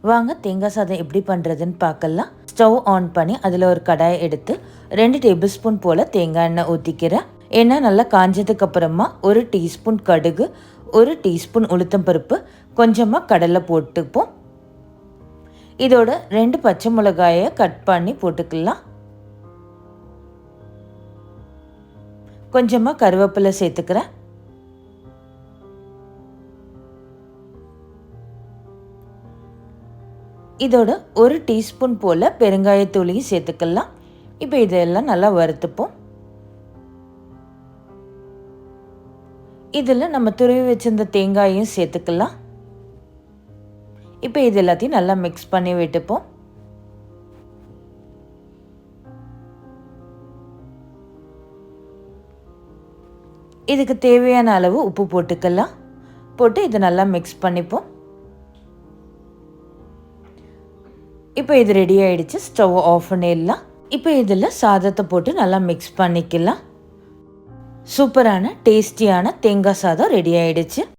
வாங்க தேங்காய் சாதம் எப்படி பண்ணுறதுன்னு பார்க்கலாம். ஸ்டவ் ஆன் பண்ணி அதில் ஒரு கடாயை எடுத்து 2 டேபிள் ஸ்பூன் போல் தேங்காய் எண்ணெய் ஊற்றிக்கிறேன். எண்ணெய் நல்லா காஞ்சதுக்கு அப்புறமா 1 டீஸ்பூன் கடுகு, 1 டீஸ்பூன் உளுத்தம்பருப்பு, கொஞ்சமாக கடலை போட்டுப்போம். இதோட 2 பச்சை மிளகாயை கட் பண்ணி போட்டுக்கலாம். கொஞ்சமாக கருவேப்பிலை சேர்த்துக்கிறேன். இதோட 1 டீஸ்பூன் போல் பெருங்காயத்தூளையும் சேர்த்துக்கலாம். இப்போ இதெல்லாம் நல்லா வறுத்துப்போம். இதில் நம்ம துருவி வச்சிருந்த தேங்காயையும் சேர்த்துக்கலாம். இப்போ இது எல்லாத்தையும் நல்லா மிக்ஸ் பண்ணி விட்டுப்போம். இதுக்கு தேவையான அளவு உப்பு போட்டுக்கலாம். போட்டு இதை நல்லா மிக்ஸ் பண்ணிப்போம். இப்போ இது ரெடி ஆகிடுச்சு. ஸ்டவ் ஆஃப் பண்ணிடலாம். இப்போ இதில் சாதத்தை போட்டு நல்லா மிக்ஸ் பண்ணிக்கலாம். சூப்பரான டேஸ்டியான தேங்காய் சாதம் ரெடி ஆகிடுச்சு.